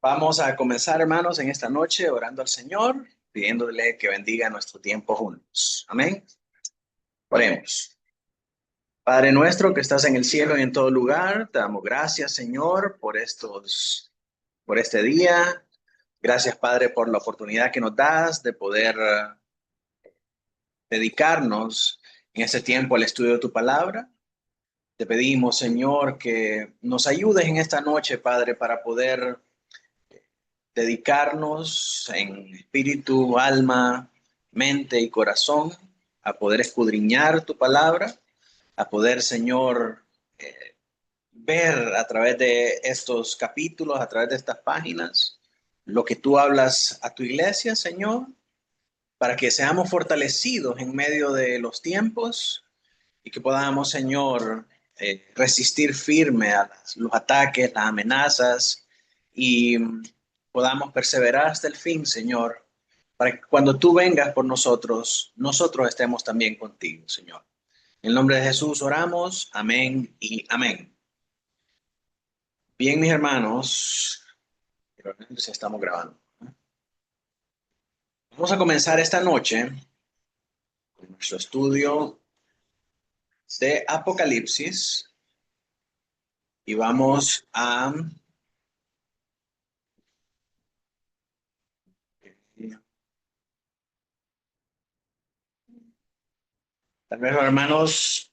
Vamos a comenzar, hermanos, en esta noche orando al Señor, pidiéndole que bendiga nuestro tiempo juntos. Amén. Oremos. Padre nuestro que estás en el cielo y en todo lugar, te damos gracias, Señor, por este día. Gracias, Padre, por la oportunidad que nos das de poder dedicarnos en este tiempo al estudio de tu palabra. Te pedimos, Señor, que nos ayudes en esta noche, Padre, para poder dedicarnos en espíritu, alma, mente y corazón a poder escudriñar tu palabra, a poder, Señor, ver a través de estos capítulos, a través de estas páginas, lo que tú hablas a tu iglesia, Señor, para que seamos fortalecidos en medio de los tiempos y que podamos, Señor, resistir firme a los ataques, las amenazas y podamos perseverar hasta el fin, Señor, para que cuando tú vengas por nosotros, nosotros estemos también contigo, Señor. En el nombre de Jesús oramos, amén y amén. Bien, mis hermanos, creo que sí estamos grabando. Vamos a comenzar esta noche con nuestro estudio de Apocalipsis y vamos a tal vez los hermanos,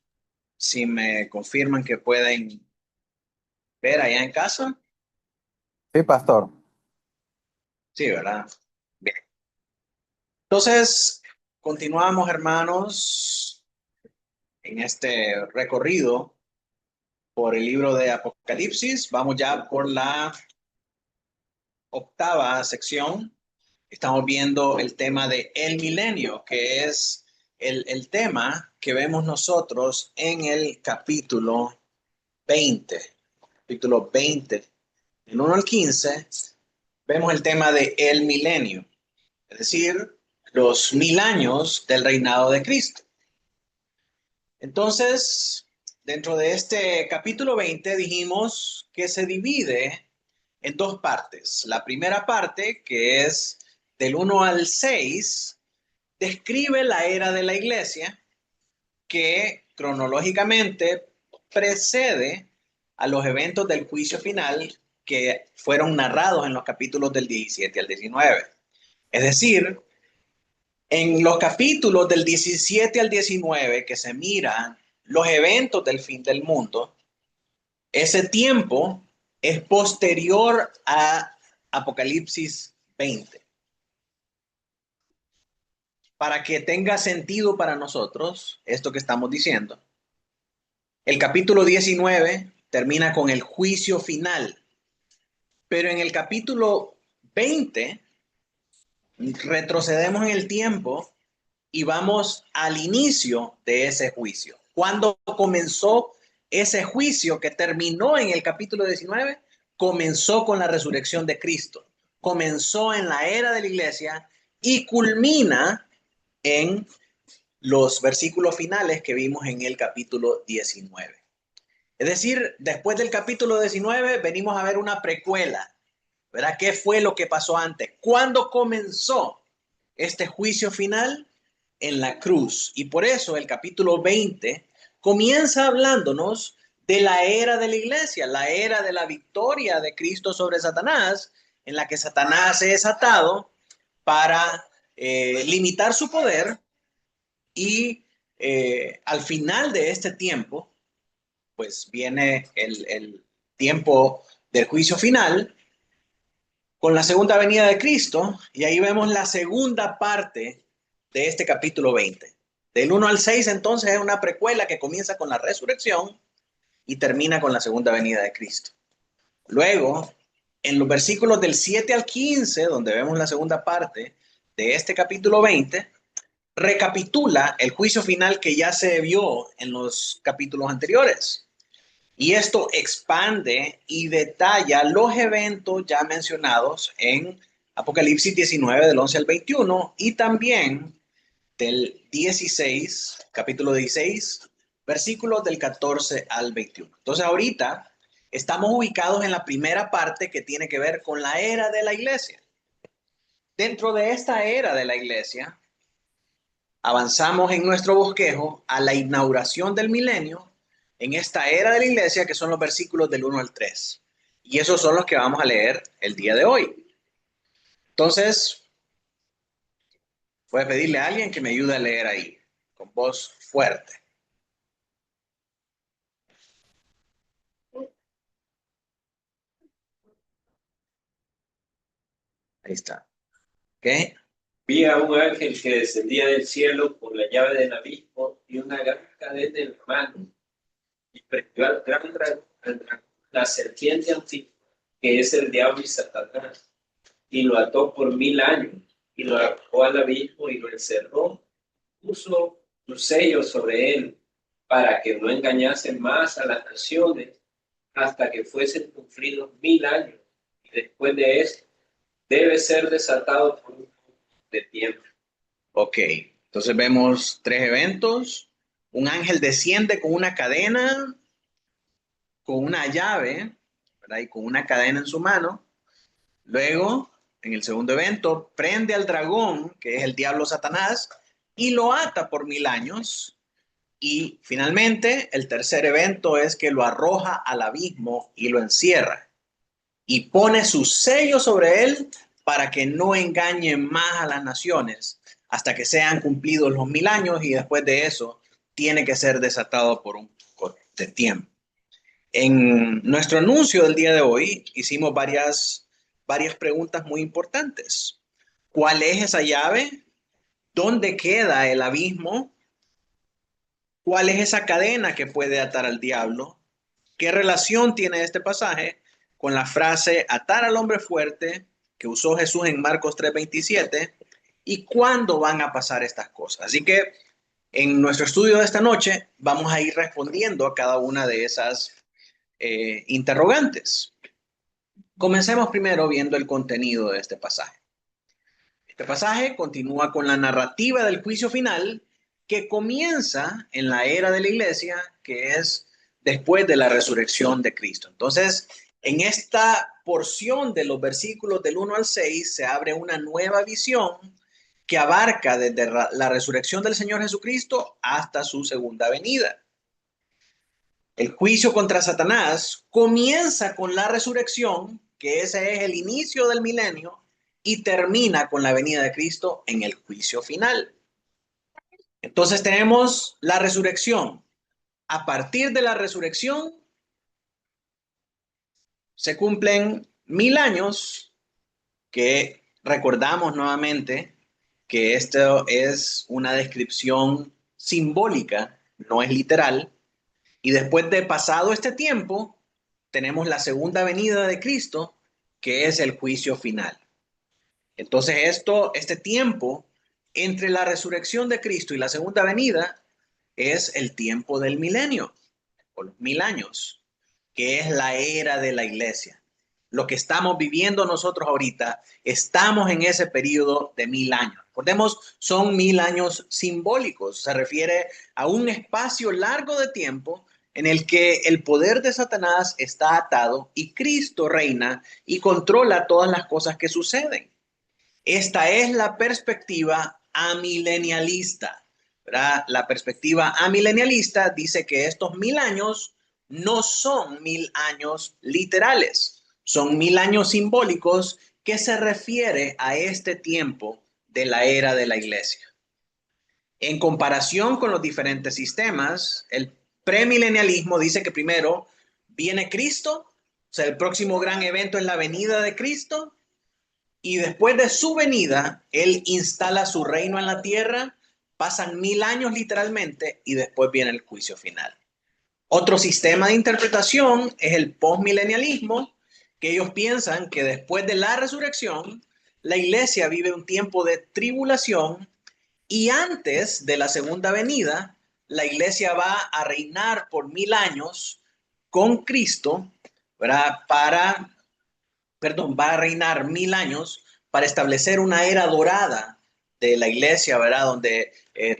si me confirman que pueden ver allá en casa. Sí, pastor. Sí, ¿verdad? Bien. Entonces, continuamos, hermanos, en este recorrido por el libro de Apocalipsis. Vamos ya por la octava sección. Estamos viendo el tema de el milenio, que es el tema que vemos nosotros en el capítulo 20. Capítulo 20, del 1 al 15, vemos el tema de el milenio, es decir, los 1000 años del reinado de Cristo. Entonces, dentro de este capítulo 20 dijimos que se divide en dos partes. La primera parte, que es del 1 al 6, describe la era de la iglesia que cronológicamente precede a los eventos del juicio final que fueron narrados en los capítulos del 17 al 19. Es decir, en los capítulos del 17 al 19 que se miran los eventos del fin del mundo, ese tiempo es posterior a Apocalipsis 20. Para que tenga sentido para nosotros esto que estamos diciendo, el capítulo 19 termina con el juicio final, pero en el capítulo 20 retrocedemos en el tiempo y vamos al inicio de ese juicio. ¿Cuándo comenzó ese juicio que terminó en el capítulo 19? Comenzó con la resurrección de Cristo, comenzó en la era de la iglesia y culmina en los versículos finales que vimos en el capítulo 19. Es decir, después del capítulo 19 venimos a ver una precuela, ¿verdad? ¿Qué fue lo que pasó antes? ¿Cuándo comenzó este juicio final? En la cruz. Y por eso el capítulo 20 comienza hablándonos de la era de la iglesia, la era de la victoria de Cristo sobre Satanás, en la que Satanás es atado para limitar su poder y al final de este tiempo, pues viene el tiempo del juicio final con la segunda venida de Cristo, y ahí vemos la segunda parte de este capítulo 20. Del 1 al 6, entonces, es una precuela que comienza con la resurrección y termina con la segunda venida de Cristo. Luego, en los versículos del 7 al 15, donde vemos la segunda parte de este capítulo 20, recapitula el juicio final que ya se vio en los capítulos anteriores. Y esto expande y detalla los eventos ya mencionados en Apocalipsis 19 del 11 al 21 y también del 16, capítulo 16, versículos del 14 al 21. Entonces ahorita estamos ubicados en la primera parte que tiene que ver con la era de la iglesia. Dentro de esta era de la iglesia, avanzamos en nuestro bosquejo a la inauguración del milenio en esta era de la iglesia, que son los versículos del 1 al 3. Y esos son los que vamos a leer el día de hoy. Entonces, voy a pedirle a alguien que me ayude a leer ahí, con voz fuerte. Ahí está. ¿Ok? Vi a un ángel que descendía del cielo con la llave del abismo y una gran cadena en la mano, y prendió al gran dragón, la serpiente antigua, que es el diablo y Satanás, y lo ató por 1000 años, y lo arrojó al abismo y lo encerró, puso su sello sobre él, para que no engañase más a las naciones, hasta que fuesen cumplidos 1000 años, y después de esto debe ser desatado por un poco de tiempo. Ok, entonces vemos tres eventos. Un ángel desciende con una cadena, con una llave, ¿verdad? Y con una cadena en su mano. Luego, en el segundo evento, prende al dragón, que es el diablo Satanás, y lo ata por 1000 años. Y finalmente, el tercer evento es que lo arroja al abismo y lo encierra. Y pone su sello sobre él para que no engañe más a las naciones hasta que sean cumplidos los 1000 años, y después de eso tiene que ser desatado por un poco de tiempo. En nuestro anuncio del día de hoy hicimos varias preguntas muy importantes. ¿Cuál es esa llave? ¿Dónde queda el abismo? ¿Cuál es esa cadena que puede atar al diablo? ¿Qué relación tiene este pasaje con la frase atar al hombre fuerte que usó Jesús en Marcos 3:27? ¿Y cuándo van a pasar estas cosas? Así que en nuestro estudio de esta noche vamos a ir respondiendo a cada una de esas interrogantes. Comencemos primero viendo el contenido de este pasaje. Este pasaje continúa con la narrativa del juicio final que comienza en la era de la iglesia, que es después de la resurrección de Cristo. Entonces, en esta porción de los versículos del 1 al 6 se abre una nueva visión que abarca desde la resurrección del Señor Jesucristo hasta su segunda venida. El juicio contra Satanás comienza con la resurrección, que ese es el inicio del milenio, y termina con la venida de Cristo en el juicio final. Entonces tenemos la resurrección. A partir de la resurrección se cumplen 1000 años, que recordamos nuevamente que esto es una descripción simbólica, no es literal. Y después de pasado este tiempo, tenemos la segunda venida de Cristo, que es el juicio final. Entonces, este tiempo entre la resurrección de Cristo y la segunda venida es el tiempo del milenio, o los 1000 años, que es la era de la iglesia. Lo que estamos viviendo nosotros ahorita, estamos en ese periodo de 1000 años. Recordemos, son 1000 años simbólicos. Se refiere a un espacio largo de tiempo en el que el poder de Satanás está atado y Cristo reina y controla todas las cosas que suceden. Esta es la perspectiva amilenialista, ¿verdad? La perspectiva amilenialista dice que estos 1000 años no son 1000 años literales, son 1000 años simbólicos que se refiere a este tiempo de la era de la iglesia. En comparación con los diferentes sistemas, el premilenialismo dice que primero viene Cristo, o sea, el próximo gran evento es la venida de Cristo, y después de su venida, Él instala su reino en la tierra, pasan 1000 años literalmente, y después viene el juicio final. Otro sistema de interpretación es el postmilenialismo, que ellos piensan que después de la resurrección, la iglesia vive un tiempo de tribulación, y antes de la segunda venida, la iglesia va a reinar por 1000 años con Cristo, ¿verdad? Va a reinar 1000 años para establecer una era dorada de la iglesia, ¿verdad? Donde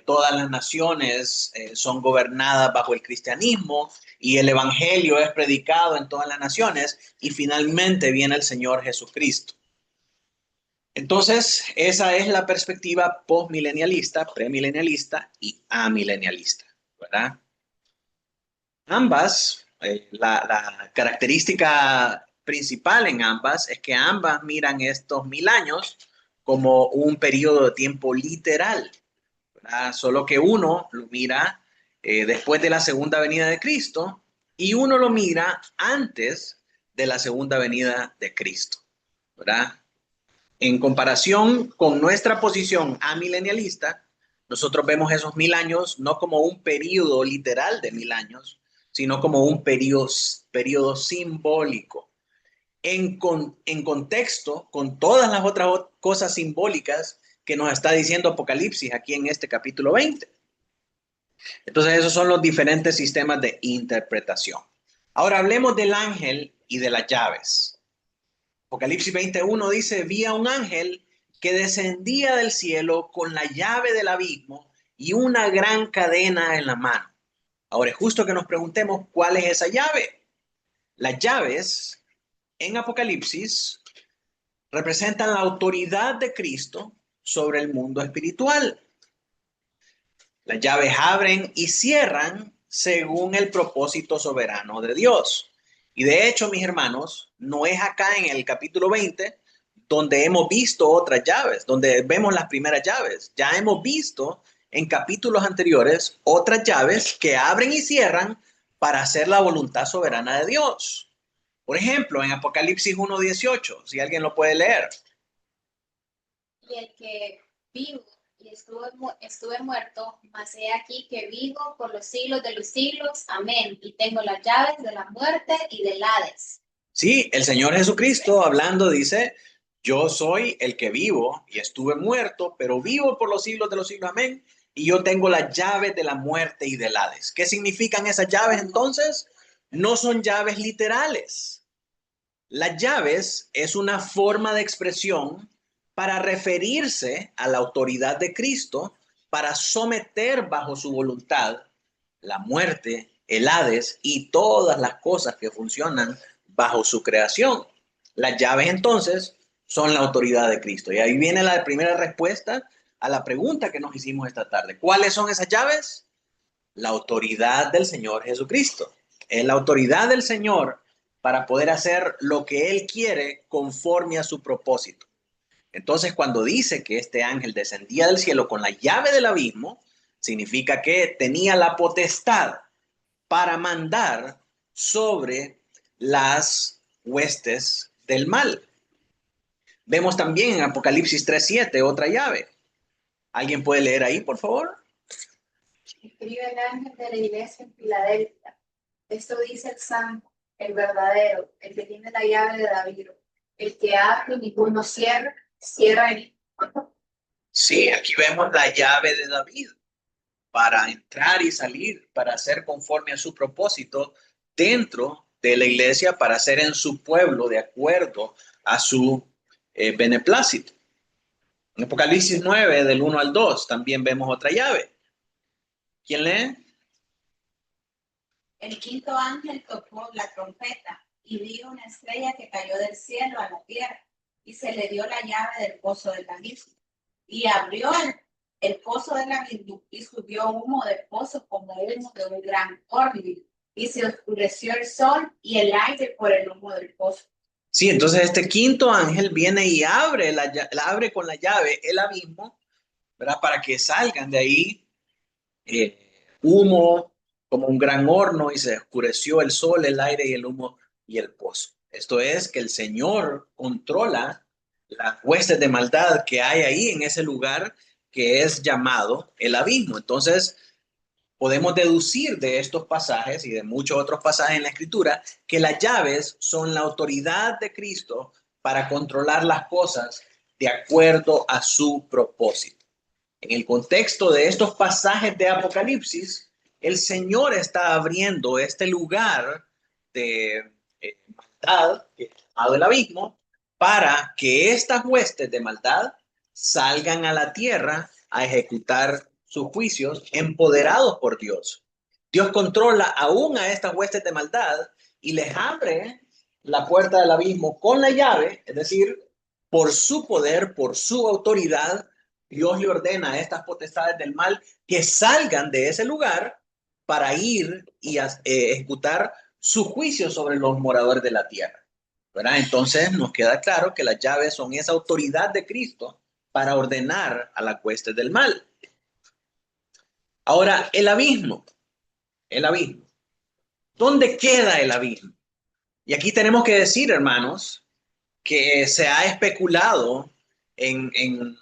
todas las naciones son gobernadas bajo el cristianismo, y el evangelio es predicado en todas las naciones y finalmente viene el Señor Jesucristo. Entonces, esa es la perspectiva postmilenialista, premilenialista y amilenialista, ¿verdad? Ambas, la característica principal en ambas es que ambas miran estos 1000 años como un periodo de tiempo literal, ¿verdad? Solo que uno lo mira después de la segunda venida de Cristo y uno lo mira antes de la segunda venida de Cristo, ¿verdad? En comparación con nuestra posición amilenialista, nosotros vemos esos 1000 años no como un periodo literal de 1000 años, sino como un periodo simbólico. En contexto con todas las otras cosas simbólicas que nos está diciendo Apocalipsis aquí en este capítulo 20. Entonces, esos son los diferentes sistemas de interpretación. Ahora hablemos del ángel y de las llaves. Apocalipsis 21 dice, vi a un ángel que descendía del cielo con la llave del abismo y una gran cadena en la mano. Ahora es justo que nos preguntemos cuál es esa llave. Las llaves en Apocalipsis representan la autoridad de Cristo sobre el mundo espiritual. Las llaves abren y cierran según el propósito soberano de Dios. Y de hecho, mis hermanos, no es acá en el capítulo 20 donde hemos visto otras llaves, donde vemos las primeras llaves. Ya hemos visto en capítulos anteriores otras llaves que abren y cierran para hacer la voluntad soberana de Dios. Por ejemplo, en Apocalipsis 1:18, si alguien lo puede leer. Y el que vivo y estuve muerto, mas he aquí que vivo por los siglos de los siglos. Amén. Y tengo las llaves de la muerte y del Hades. Sí, el Señor Jesucristo hablando dice, yo soy el que vivo y estuve muerto, pero vivo por los siglos de los siglos. Amén. Y yo tengo las llaves de la muerte y del Hades. ¿Qué significan esas llaves entonces? No son llaves literales. Las llaves es una forma de expresión para referirse a la autoridad de Cristo para someter bajo su voluntad la muerte, el Hades y todas las cosas que funcionan bajo su creación. Las llaves entonces son la autoridad de Cristo. Y ahí viene la primera respuesta a la pregunta que nos hicimos esta tarde. ¿Cuáles son esas llaves? La autoridad del Señor Jesucristo. Es la autoridad del Señor para poder hacer lo que Él quiere conforme a su propósito. Entonces, cuando dice que este ángel descendía del cielo con la llave del abismo, significa que tenía la potestad para mandar sobre las huestes del mal. Vemos también en Apocalipsis 3:7 otra llave. ¿Alguien puede leer ahí, por favor? Escribe el ángel de la iglesia en Filadelfia. Esto dice el santo, el verdadero, el que tiene la llave de David, el que abre y ninguno cierra, cierra y Sí, aquí vemos la llave de David para entrar y salir, para hacer conforme a su propósito dentro de la iglesia, para hacer en su pueblo de acuerdo a su beneplácito. En Apocalipsis 9, del 1 al 2, también vemos otra llave. ¿Quién lee? El quinto ángel tocó la trompeta y vi una estrella que cayó del cielo a la tierra y se le dio la llave del pozo del abismo. Y abrió el pozo del abismo y subió humo del pozo como humo de un gran horno. Y se oscureció el sol y el aire por el humo del pozo. Sí, entonces este quinto ángel viene y abre con la llave el abismo, ¿verdad? Para que salgan de ahí humo como un gran horno y se oscureció el sol, el aire y el humo y el pozo. Esto es que el Señor controla las huestes de maldad que hay ahí en ese lugar que es llamado el abismo. Entonces, podemos deducir de estos pasajes y de muchos otros pasajes en la Escritura que las llaves son la autoridad de Cristo para controlar las cosas de acuerdo a su propósito. En el contexto de estos pasajes de Apocalipsis, el Señor está abriendo este lugar de maldad, que es llamado el abismo, para que estas huestes de maldad salgan a la tierra a ejecutar sus juicios empoderados por Dios. Dios controla aún a estas huestes de maldad y les abre la puerta del abismo con la llave, es decir, por su poder, por su autoridad, Dios le ordena a estas potestades del mal que salgan de ese lugar para ir y ejecutar su juicio sobre los moradores de la tierra. ¿Verdad? Entonces nos queda claro que las llaves son esa autoridad de Cristo para ordenar a las huestes del mal. Ahora, el abismo. ¿Dónde queda el abismo? Y aquí tenemos que decir, hermanos, que se ha especulado en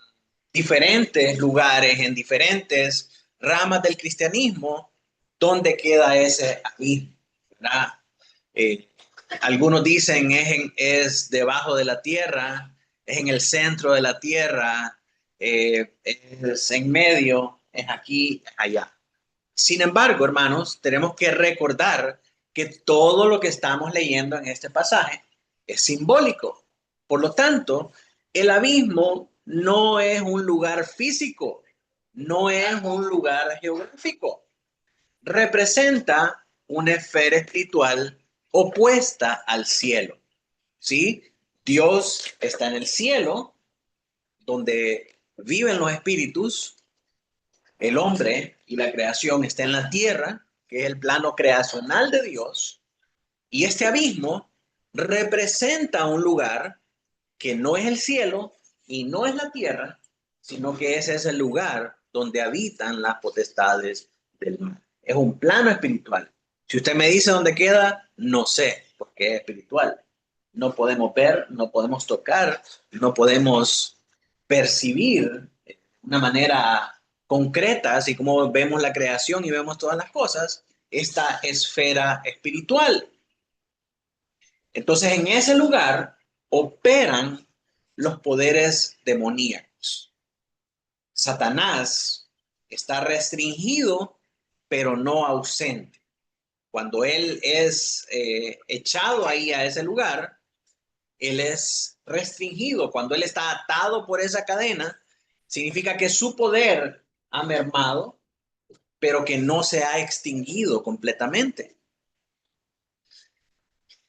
diferentes lugares, en diferentes ramas del cristianismo, dónde queda ese abismo, ¿verdad? Algunos dicen es debajo de la tierra, es en el centro de la tierra, es en medio, es aquí, es allá. Sin embargo, hermanos, tenemos que recordar que todo lo que estamos leyendo en este pasaje es simbólico. Por lo tanto, el abismo no es un lugar físico, no es un lugar geográfico. Representa una esfera espiritual opuesta al cielo. ¿Sí? Dios está en el cielo, donde viven los espíritus. El hombre y la creación está en la tierra, que es el plano creacional de Dios, y este abismo representa un lugar que no es el cielo y no es la tierra, sino que ese es el lugar donde habitan las potestades del mal. Es un plano espiritual. Si usted me dice dónde queda, no sé, porque es espiritual. No podemos ver, no podemos tocar, no podemos percibir de una manera concreta, así como vemos la creación y vemos todas las cosas, esta esfera espiritual. Entonces, en ese lugar operan los poderes demoníacos. Satanás está restringido, pero no ausente. Cuando él es echado ahí a ese lugar, él es restringido. Cuando él está atado por esa cadena, significa que su poder ha mermado, pero que no se ha extinguido completamente.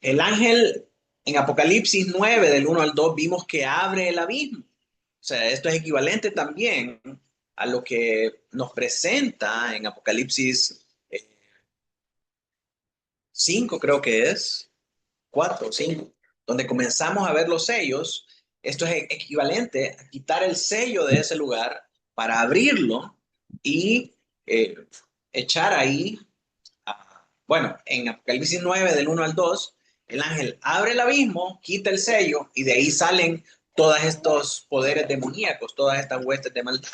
El ángel en Apocalipsis 9, del 1 al 2, vimos que abre el abismo. O sea, esto es equivalente también a lo que nos presenta en Apocalipsis 5, creo que es, 4 o 5, donde comenzamos a ver los sellos. Esto es equivalente a quitar el sello de ese lugar para abrirlo y echar ahí, bueno, en Apocalipsis 9, del 1 al 2, el ángel abre el abismo, quita el sello y de ahí salen todos estos poderes demoníacos, todas estas huestes de maldad.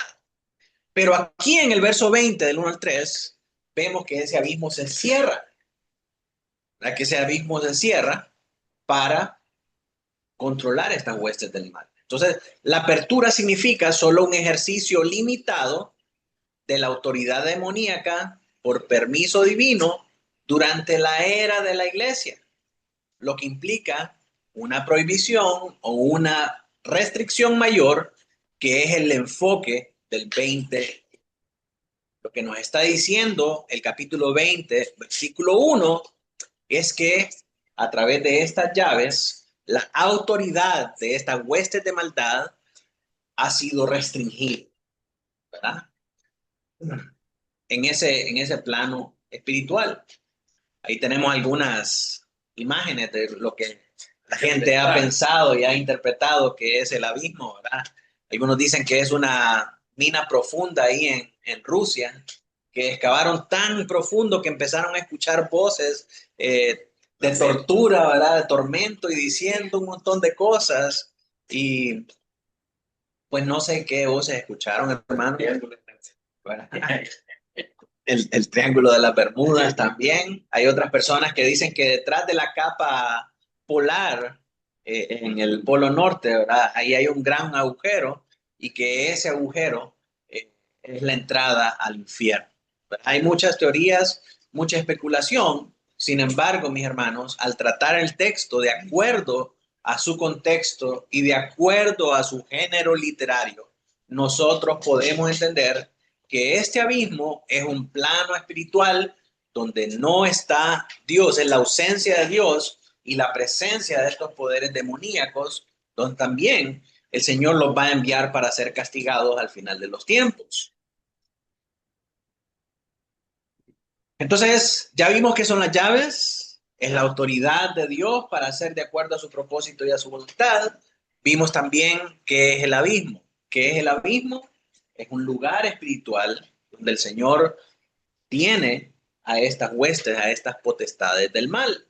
Pero aquí en el verso 20, del 1 al 3, vemos que ese abismo se cierra. ¿Verdad? Que ese abismo se cierra para controlar estas huestes del mal. Entonces, la apertura significa solo un ejercicio limitado de la autoridad demoníaca por permiso divino durante la era de la iglesia, lo que implica una prohibición o una restricción mayor, que es el enfoque del 20. Lo que nos está diciendo el capítulo 20, versículo 1, es que a través de estas llaves, la autoridad de estas huestes de maldad ha sido restringida, ¿verdad? En ese plano espiritual. Ahí tenemos algunas imágenes de lo que la gente ha pensado y ha interpretado que es el abismo, ¿verdad? Algunos dicen que es una mina profunda ahí en Rusia, que excavaron tan profundo que empezaron a escuchar voces de tortura, ¿verdad? De tormento y diciendo un montón de cosas. Y pues no sé qué voces escucharon, hermano. Bueno, el Triángulo de las Bermudas también. Hay otras personas que dicen que detrás de la capa polar, en el Polo Norte, ¿verdad? Ahí hay un gran agujero y que ese agujero es la entrada al infierno. Hay muchas teorías, mucha especulación. Sin embargo, mis hermanos, al tratar el texto de acuerdo a su contexto y de acuerdo a su género literario, nosotros podemos entender que este abismo es un plano espiritual donde no está Dios, es la ausencia de Dios y la presencia de estos poderes demoníacos, donde también el Señor los va a enviar para ser castigados al final de los tiempos. Entonces, ya vimos que son las llaves, es la autoridad de Dios para hacer de acuerdo a su propósito y a su voluntad. Vimos también qué es el abismo. ¿Qué es el abismo? Es un lugar espiritual donde el Señor tiene a estas huestes, a estas potestades del mal.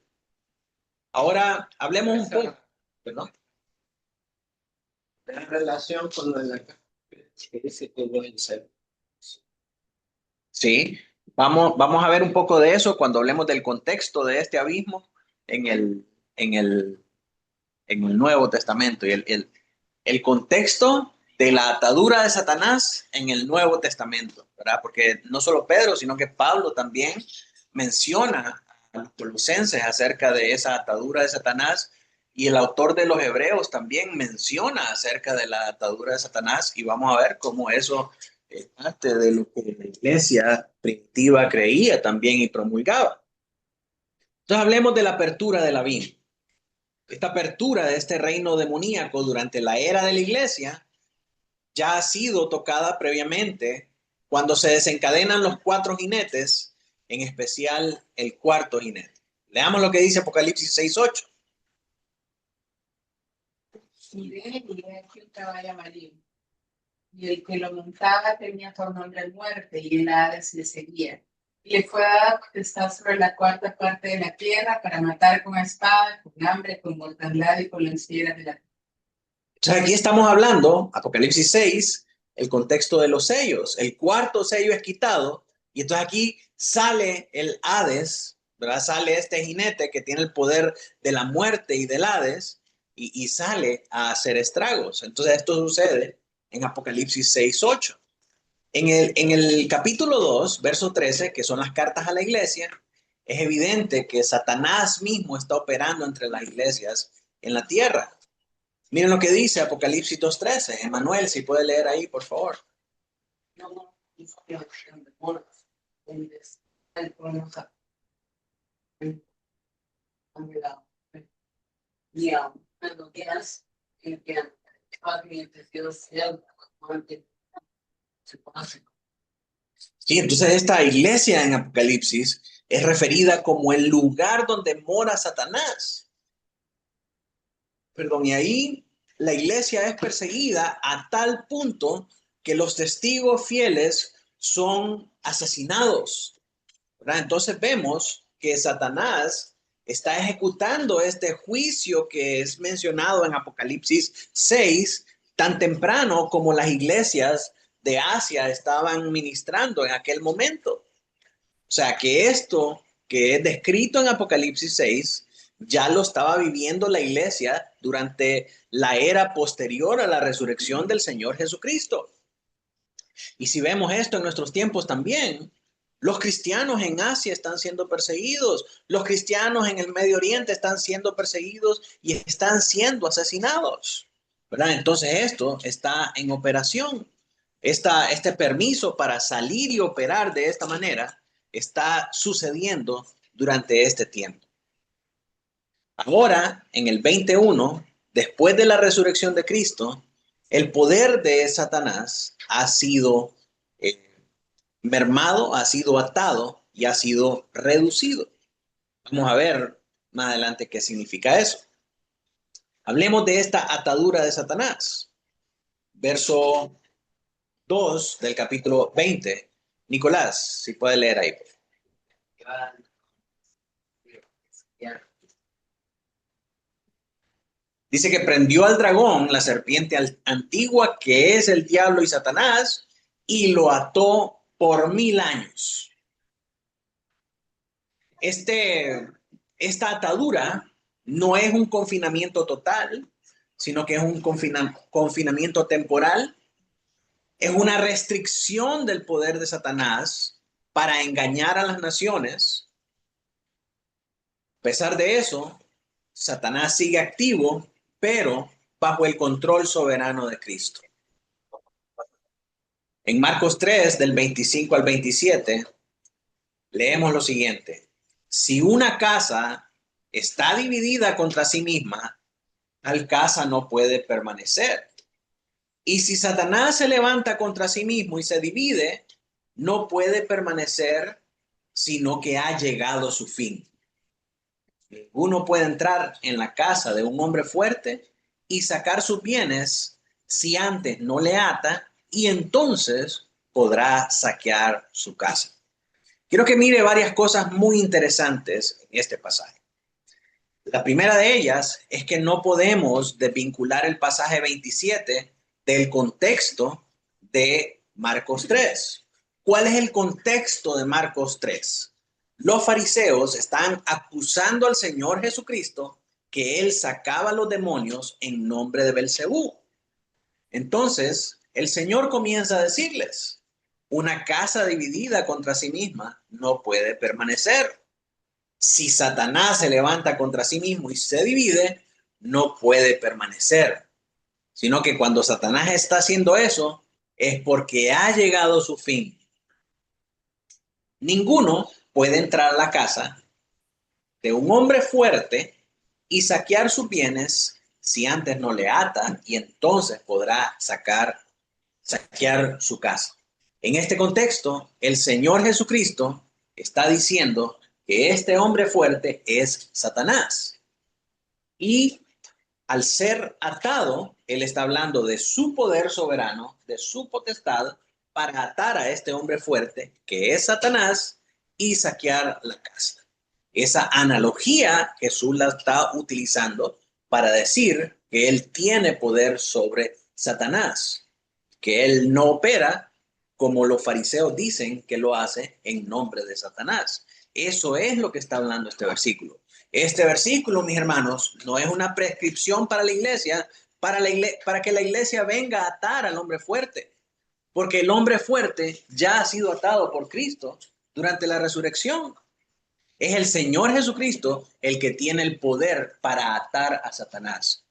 Ahora, hablemos un poco, ¿perdón? En relación con lo de la que dice que no es el Sí, vamos a ver un poco de eso cuando hablemos del contexto de este abismo en en el, en el Nuevo Testamento y el contexto de la atadura de Satanás en el Nuevo Testamento, ¿verdad? Porque no solo Pedro, sino que Pablo también menciona a los colosenses acerca de esa atadura de Satanás y el autor de los Hebreos también menciona acerca de la atadura de Satanás y vamos a ver cómo eso es parte de lo que la iglesia primitiva creía también y promulgaba. Entonces hablemos de la apertura de la vida. Esta apertura de este reino demoníaco durante la era de la iglesia ya ha sido tocada previamente cuando se desencadenan los cuatro jinetes, en especial el cuarto jinete. Leamos lo que dice Apocalipsis 6:8. Miré y he aquí un caballo amarillo, y el que lo montaba tenía por nombre muerte, y el Hades le seguía. Y le fue dado potestad sobre la cuarta parte de la tierra para matar con espada, con hambre, con mortandad y con las fieras de la tierra. Entonces aquí estamos hablando, Apocalipsis 6, el contexto de los sellos. El cuarto sello es quitado y entonces aquí sale el Hades, ¿verdad? Sale este jinete que tiene el poder de la muerte y del Hades y sale a hacer estragos. Entonces esto sucede en Apocalipsis 6:8. En el capítulo 2, verso 13, que son las cartas a la iglesia, es evidente que Satanás mismo está operando entre las iglesias en la tierra. Miren lo que dice Apocalipsis 2:13. Emanuel, si puede leer ahí, por favor. No, inspiración de monos, donde está el trono y aún cuando quieras, que se conoce. Sí, entonces esta iglesia en Apocalipsis es referida como el lugar donde mora Satanás. Perdón, y ahí la iglesia es perseguida a tal punto que los testigos fieles son asesinados, ¿verdad? Entonces vemos que Satanás está ejecutando este juicio que es mencionado en Apocalipsis 6 tan temprano como las iglesias de Asia estaban ministrando en aquel momento. O sea que esto que es descrito en Apocalipsis 6 ya lo estaba viviendo la iglesia durante la era posterior a la resurrección del Señor Jesucristo. Y si vemos esto en nuestros tiempos también, los cristianos en Asia están siendo perseguidos, los cristianos en el Medio Oriente están siendo perseguidos y están siendo asesinados, ¿verdad? Entonces esto está en operación. Este permiso para salir y operar de esta manera está sucediendo durante este tiempo. Ahora, en el 21, después de la resurrección de Cristo, el poder de Satanás ha sido mermado, ha sido atado y ha sido reducido. Vamos a ver más adelante qué significa eso. Hablemos de esta atadura de Satanás. Verso 2 del capítulo 20. Nicolás, si puede leer ahí. Dice que prendió al dragón, la serpiente antigua, que es el diablo y Satanás, y lo ató por 1000 años. Esta atadura no es un confinamiento total, sino que es un confinamiento temporal. Es una restricción del poder de Satanás para engañar a las naciones. A pesar de eso, Satanás sigue activo, pero bajo el control soberano de Cristo. En Marcos 3, del 25 al 27, leemos lo siguiente. Si una casa está dividida contra sí misma, tal casa no puede permanecer. Y si Satanás se levanta contra sí mismo y se divide, no puede permanecer, sino que ha llegado su fin. Ninguno puede entrar en la casa de un hombre fuerte y sacar sus bienes si antes no le ata, y entonces podrá saquear su casa. Quiero que mire varias cosas muy interesantes en este pasaje. La primera de ellas es que no podemos desvincular el pasaje 27 del contexto de Marcos 3. ¿Cuál es el contexto de Marcos 3? Los fariseos están acusando al Señor Jesucristo que él sacaba los demonios en nombre de Belcebú. Entonces, el Señor comienza a decirles, una casa dividida contra sí misma no puede permanecer. Si Satanás se levanta contra sí mismo y se divide, no puede permanecer. Sino que cuando Satanás está haciendo eso, es porque ha llegado su fin. Ninguno puede entrar a la casa de un hombre fuerte y saquear sus bienes si antes no le ata, y entonces podrá saquear su casa. En este contexto, el Señor Jesucristo está diciendo que este hombre fuerte es Satanás. Y al ser atado, él está hablando de su poder soberano, de su potestad, para atar a este hombre fuerte, que es Satanás, y saquear la casa. Esa analogía Jesús la está utilizando para decir que él tiene poder sobre Satanás, que él no opera como los fariseos dicen que lo hace en nombre de Satanás. Eso es lo que está hablando este versículo. Este versículo, mis hermanos, no es una prescripción para la iglesia, para que la iglesia venga a atar al hombre fuerte, porque el hombre fuerte ya ha sido atado por Cristo durante la resurrección. Es el Señor Jesucristo el que tiene el poder para atar a Satanás.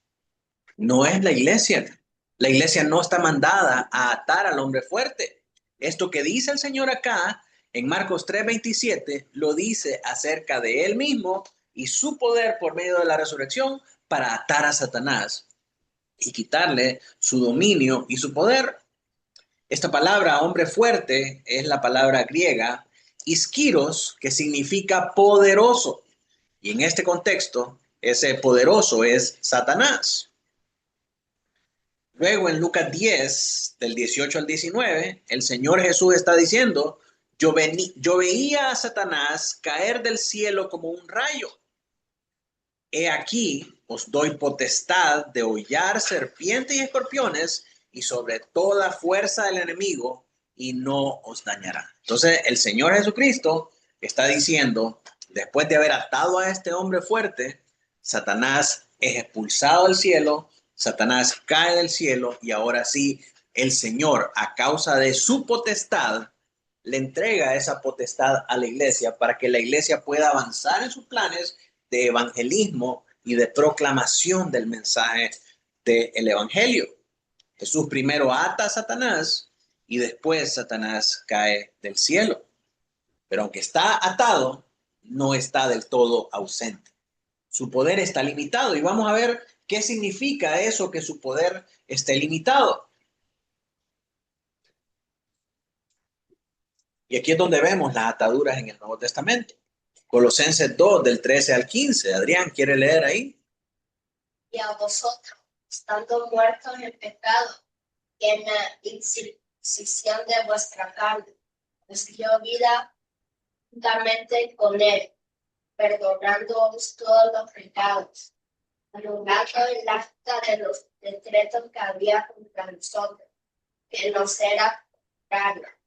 No es la iglesia. La iglesia no está mandada a atar al hombre fuerte. Esto que dice el Señor acá en Marcos 3:27 lo dice acerca de él mismo y su poder por medio de la resurrección para atar a Satanás y quitarle su dominio y su poder. Esta palabra hombre fuerte es la palabra griega iskiros, que significa poderoso. Y en este contexto, ese poderoso es Satanás. Luego en Lucas 10, del 18 al 19, el Señor Jesús está diciendo, yo veía a Satanás caer del cielo como un rayo. He aquí, os doy potestad de hollar serpientes y escorpiones y sobre toda fuerza del enemigo, y no os dañará. Entonces el Señor Jesucristo está diciendo, después de haber atado a este hombre fuerte, Satanás es expulsado del cielo, Satanás cae del cielo, y ahora sí, el Señor, a causa de su potestad, le entrega esa potestad a la iglesia para que la iglesia pueda avanzar en sus planes de evangelismo y de proclamación del mensaje del evangelio. Jesús primero ata a Satanás y después Satanás cae del cielo. Pero aunque está atado, no está del todo ausente. Su poder está limitado y vamos a ver qué significa eso, que su poder esté limitado. Y aquí es donde vemos las ataduras en el Nuevo Testamento. Colosenses 2, del 13 al 15. Adrián, ¿quiere leer ahí? Y a vosotros, estando muertos en pecado, y en la incircuncisión de vuestra carne, os dio vida juntamente con él, perdonándoos todos los pecados, anulando el acta de los decretos que había contra nosotros, que nos era contraria,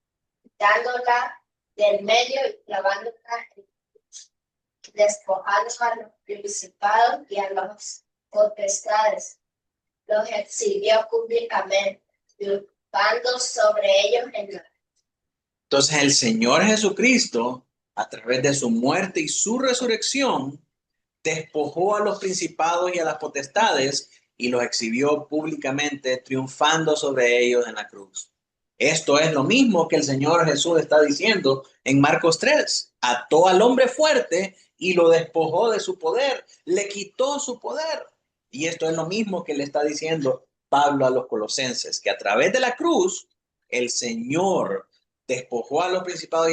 quitándola del medio y clavándola en despojando a los principados y a los potestades, los exhibió públicamente, triunfando sobre ellos en la. Entonces el Señor Jesucristo, a través de su muerte y su resurrección, despojó a los principados y a las potestades y los exhibió públicamente, triunfando sobre ellos en la cruz. Esto es lo mismo que el Señor Jesús está diciendo en Marcos 3. Ató al hombre fuerte y lo despojó de su poder, le quitó su poder. Y esto es lo mismo que le está diciendo Pablo a los colosenses, que a través de la cruz el Señor despojó a los principados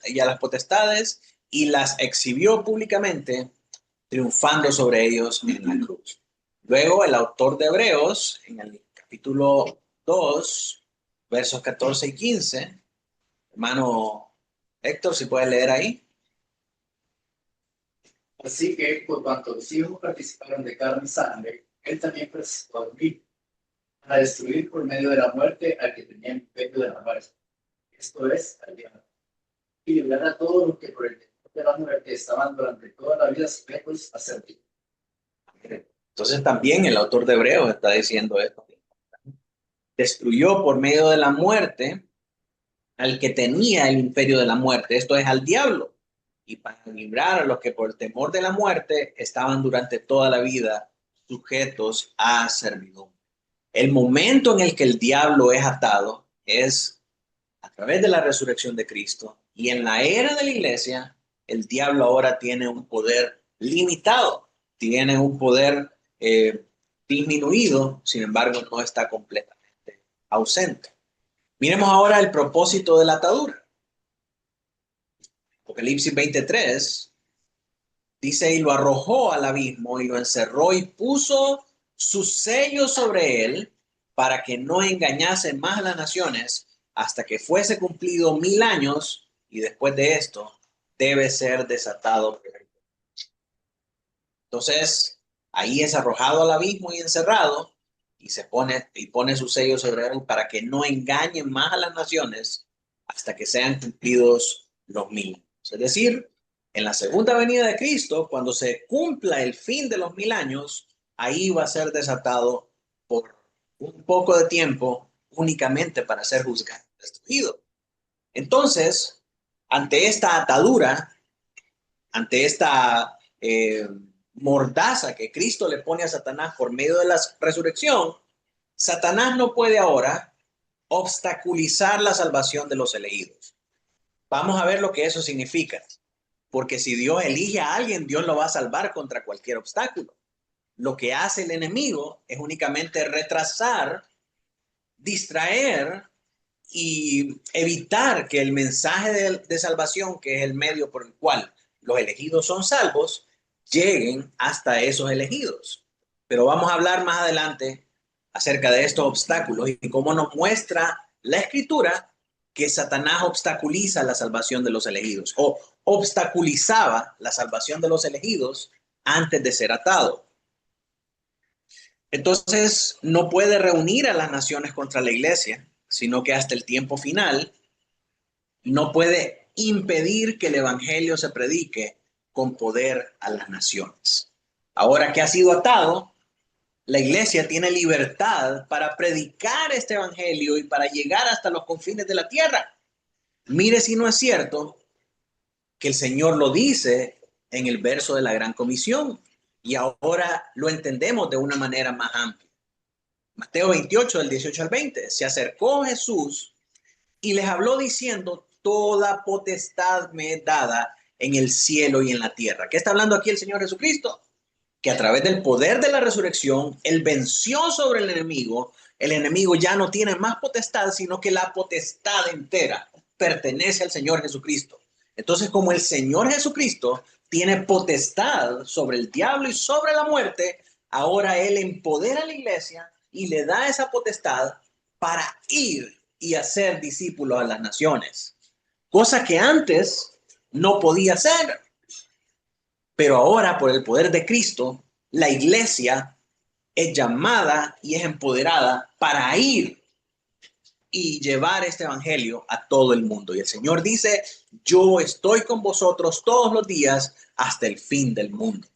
y a las potestades y las exhibió públicamente, triunfando sobre ellos en la cruz. Luego el autor de Hebreos, en el capítulo 2, versos 14 y 15, hermano Héctor, si puede leer ahí. Así que, por cuanto los hijos participaron de carne y sangre, él también participó en mí, para destruir por medio de la muerte al que tenía el imperio de la muerte. Esto es, al diablo. Y librar a todos los que por el temor de la muerte estaban durante toda la vida sujetos a servir. Entonces también el autor de Hebreos está diciendo esto. Destruyó por medio de la muerte al que tenía el imperio de la muerte, esto es al diablo, y para librar a los que por el temor de la muerte estaban durante toda la vida sujetos a servidumbre. El momento en el que el diablo es atado es a través de la resurrección de Cristo, y en la era de la iglesia, el diablo ahora tiene un poder limitado, tiene un poder disminuido, sin embargo no está completamente ausente. Miremos ahora el propósito de la atadura. Apocalipsis 23 dice, y lo arrojó al abismo y lo encerró y puso su sello sobre él para que no engañase más a las naciones hasta que fuese cumplido 1000 años, y después de esto debe ser desatado. Entonces, ahí es arrojado al abismo y encerrado, y pone su sello sobre él para que no engañen más a las naciones hasta que sean cumplidos los 1000 años. Es decir, en la segunda venida de Cristo, cuando se cumpla el fin de los 1000 años, ahí va a ser desatado por un poco de tiempo únicamente para ser juzgado y destruido. Entonces, ante esta atadura, ante esta mordaza que Cristo le pone a Satanás por medio de la resurrección, Satanás no puede ahora obstaculizar la salvación de los elegidos. Vamos a ver lo que eso significa, porque si Dios elige a alguien, Dios lo va a salvar contra cualquier obstáculo. Lo que hace el enemigo es únicamente retrasar, distraer y evitar que el mensaje de salvación, que es el medio por el cual los elegidos son salvos, lleguen hasta esos elegidos. Pero vamos a hablar más adelante acerca de estos obstáculos y cómo nos muestra la Escritura que Satanás obstaculiza la salvación de los elegidos, o obstaculizaba la salvación de los elegidos antes de ser atado. Entonces, no puede reunir a las naciones contra la iglesia, sino que hasta el tiempo final no puede impedir que el evangelio se predique con poder a las naciones. Ahora que ha sido atado, la iglesia tiene libertad para predicar este evangelio y para llegar hasta los confines de la tierra. Mire si no es cierto que el Señor lo dice en el verso de la Gran Comisión, y ahora lo entendemos de una manera más amplia. Mateo 28, del 18 al 20. Se acercó Jesús y les habló diciendo, toda potestad me es dada en el cielo y en la tierra. ¿Qué está hablando aquí el Señor Jesucristo? Que a través del poder de la resurrección, Él venció sobre el enemigo ya no tiene más potestad, sino que la potestad entera pertenece al Señor Jesucristo. Entonces, como el Señor Jesucristo tiene potestad sobre el diablo y sobre la muerte, ahora Él empodera a la iglesia y le da esa potestad para ir y hacer discípulos a las naciones, cosa que antes no podía hacer. Pero ahora, por el poder de Cristo, la iglesia es llamada y es empoderada para ir y llevar este evangelio a todo el mundo. Y el Señor dice, yo estoy con vosotros todos los días hasta el fin del mundo.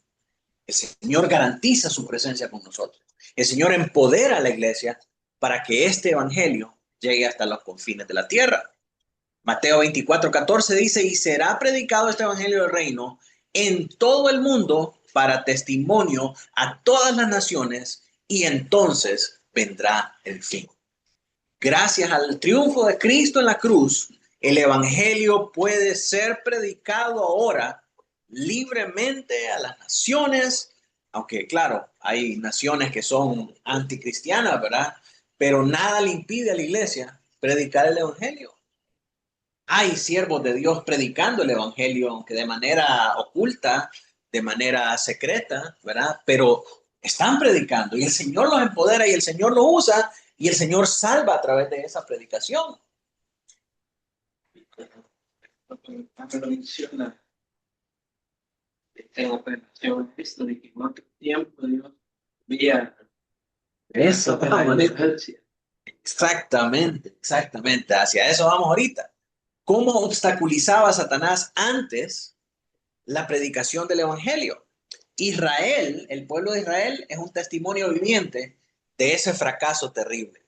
El Señor garantiza su presencia con nosotros. El Señor empodera a la iglesia para que este evangelio llegue hasta los confines de la tierra. Mateo 24:14 dice, y será predicado este evangelio del reino en todo el mundo para testimonio a todas las naciones, y entonces vendrá el fin. Gracias al triunfo de Cristo en la cruz, el evangelio puede ser predicado ahora libremente a las naciones, aunque claro, hay naciones que son anticristianas, ¿verdad? Pero nada le impide a la iglesia predicar el evangelio. Hay siervos de Dios predicando el evangelio, aunque de manera oculta, de manera secreta, ¿verdad? Pero están predicando y el Señor los empodera y el Señor los usa y el Señor salva a través de esa predicación. Cuando menciona esta operación, esto de que en otro tiempo Dios veía Eso, la ignorancia. exactamente, exactamente. Hacia eso vamos ahorita. ¿Cómo obstaculizaba Satanás antes la predicación del evangelio? Israel, el pueblo de Israel, es un testimonio viviente de ese fracaso terrible.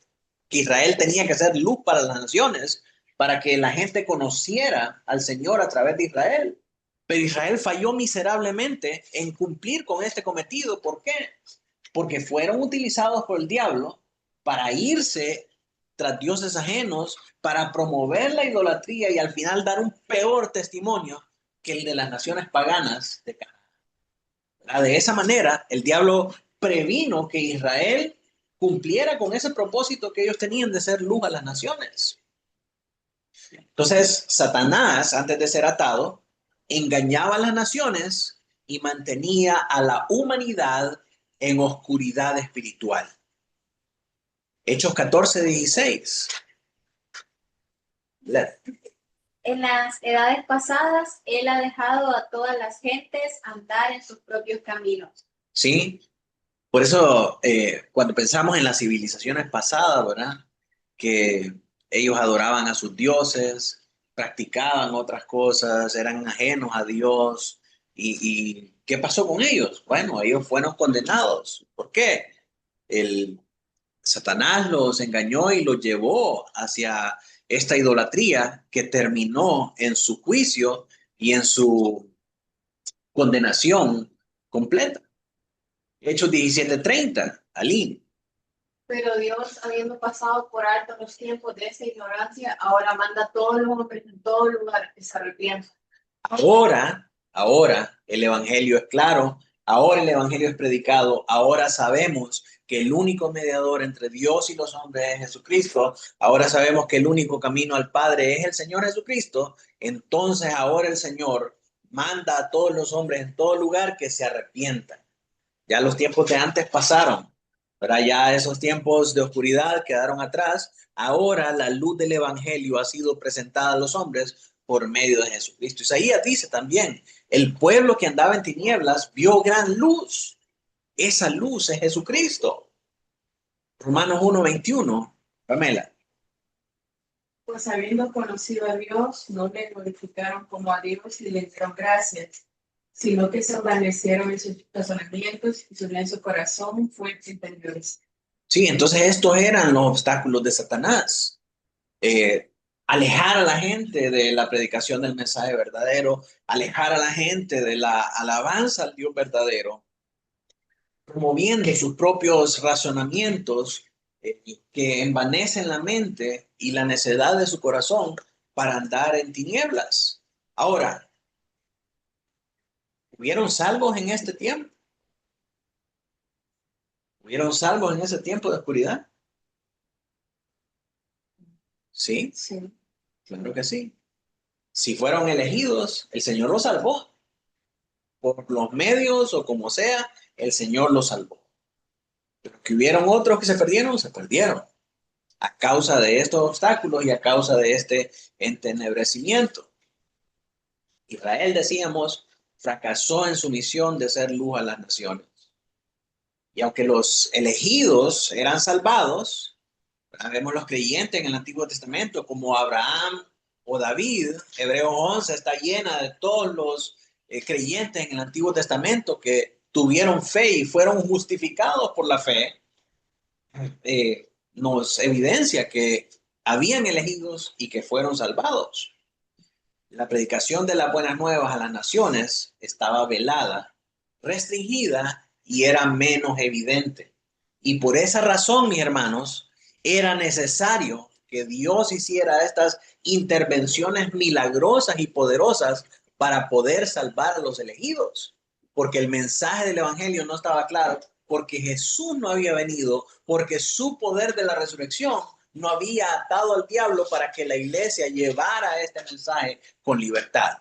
Que Israel tenía que ser luz para las naciones, para que la gente conociera al Señor a través de Israel. Pero Israel falló miserablemente en cumplir con este cometido. ¿Por qué? Porque fueron utilizados por el diablo para irse tras dioses ajenos, para promover la idolatría y al final dar un peor testimonio que el de las naciones paganas de Canaán. De esa manera, el diablo previno que Israel cumpliera con ese propósito que ellos tenían de ser luz a las naciones. Entonces, Satanás, antes de ser atado, engañaba a las naciones y mantenía a la humanidad en oscuridad espiritual. Hechos 14:16. En las edades pasadas, Él ha dejado a todas las gentes andar en sus propios caminos. Sí, por eso cuando pensamos en las civilizaciones pasadas, ¿verdad? Que ellos adoraban a sus dioses, practicaban otras cosas, eran ajenos a Dios. ¿Y qué pasó con ellos? Bueno, ellos fueron condenados. ¿Por qué? El Satanás los engañó y los llevó hacia esta idolatría que terminó en su juicio y en su condenación completa. Hechos 17:30, Aline. Pero Dios, habiendo pasado por alto los tiempos de esa ignorancia, ahora manda a todos los hombres en todo lugar que se arrepientan. Ahora el evangelio es claro, ahora el evangelio es predicado, ahora sabemos que el único mediador entre Dios y los hombres es Jesucristo, ahora sabemos que el único camino al Padre es el Señor Jesucristo, entonces ahora el Señor manda a todos los hombres en todo lugar que se arrepientan. Ya los tiempos de antes pasaron, ¿verdad? Ya esos tiempos de oscuridad quedaron atrás. Ahora la luz del evangelio ha sido presentada a los hombres por medio de Jesucristo. Isaías dice también, el pueblo que andaba en tinieblas vio gran luz. Esa luz es Jesucristo. Romanos 1:21, Pamela. Pues habiendo conocido a Dios, no le glorificaron como a Dios y le dieron gracias, sino que se envanecieron en sus razonamientos y su necio corazón fue entendidos. Sí, entonces estos eran los obstáculos de Satanás. Alejar a la gente de la predicación del mensaje verdadero, alejar a la gente de la alabanza al Dios verdadero, promoviendo sus propios razonamientos que envanecen la mente y la necedad de su corazón para andar en tinieblas. Ahora, ¿hubieron salvos en este tiempo? ¿Hubieron salvos en ese tiempo de oscuridad? Sí, Sí. claro que sí. Si fueron elegidos, el Señor los salvó. Por los medios o como sea, el Señor los salvó. Pero que hubieron otros que se perdieron a causa de estos obstáculos y a causa de este entenebrecimiento. Israel, decíamos, fracasó en su misión de ser luz a las naciones. Y aunque los elegidos eran salvados, vemos los creyentes en el Antiguo Testamento como Abraham o David. Hebreos 11 está llena de todos los creyentes en el Antiguo Testamento que tuvieron fe y fueron justificados por la fe. Nos evidencia que habían elegidos y que fueron salvados. La predicación de las buenas nuevas a las naciones estaba velada, restringida y era menos evidente. Y por esa razón, mis hermanos, Era necesario que Dios hiciera estas intervenciones milagrosas y poderosas para poder salvar a los elegidos, porque el mensaje del evangelio no estaba claro, porque Jesús no había venido, porque su poder de la resurrección no había atado al diablo para que la iglesia llevara este mensaje con libertad.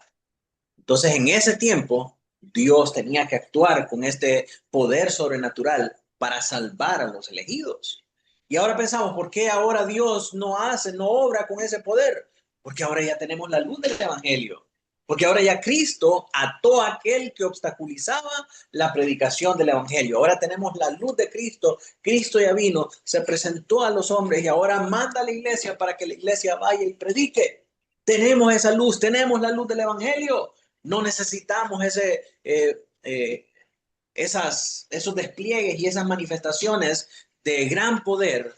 Entonces, en ese tiempo, Dios tenía que actuar con este poder sobrenatural para salvar a los elegidos. Y ahora pensamos, ¿por qué ahora Dios no obra con ese poder? Porque ahora ya tenemos la luz del evangelio. Porque ahora ya Cristo ató a aquel que obstaculizaba la predicación del evangelio. Ahora tenemos la luz de Cristo. Cristo ya vino, se presentó a los hombres y ahora manda a la iglesia para que la iglesia vaya y predique. Tenemos esa luz, tenemos la luz del evangelio. No necesitamos esos despliegues y esas manifestaciones de gran poder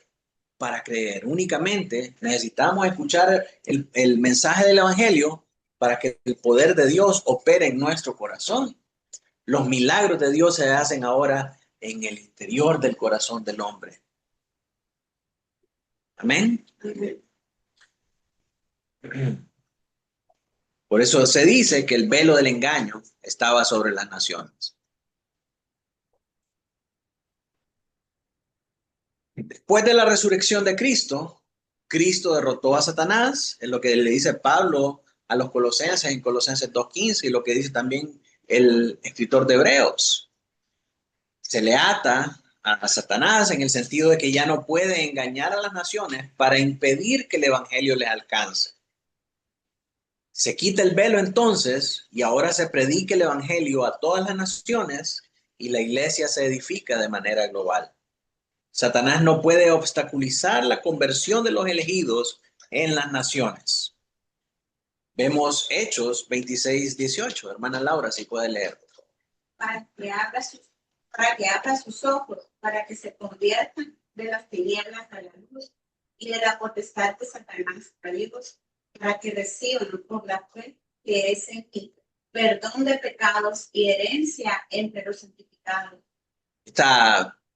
para creer. Únicamente necesitamos escuchar el mensaje del evangelio para que el poder de Dios opere en nuestro corazón. Los milagros de Dios se hacen ahora en el interior del corazón del hombre. Amén. Por eso se dice que el velo del engaño estaba sobre las naciones. Después de la resurrección de Cristo, Cristo derrotó a Satanás, en lo que le dice Pablo a los colosenses en Colosenses 2:15 y lo que dice también el escritor de Hebreos. Se le ata a Satanás en el sentido de que ya no puede engañar a las naciones para impedir que el evangelio les alcance. Se quita el velo entonces y ahora se predica el evangelio a todas las naciones y la iglesia se edifica de manera global. Satanás no puede obstaculizar la conversión de los elegidos en las naciones. Vemos Hechos 26:18. Hermana Laura, si puede leer. Para que abra sus ojos, para que se conviertan de las tinieblas a la luz y de la potestad de Satanás a Dios, para que reciban por la fe que es en ti perdón de pecados y herencia entre los santificados.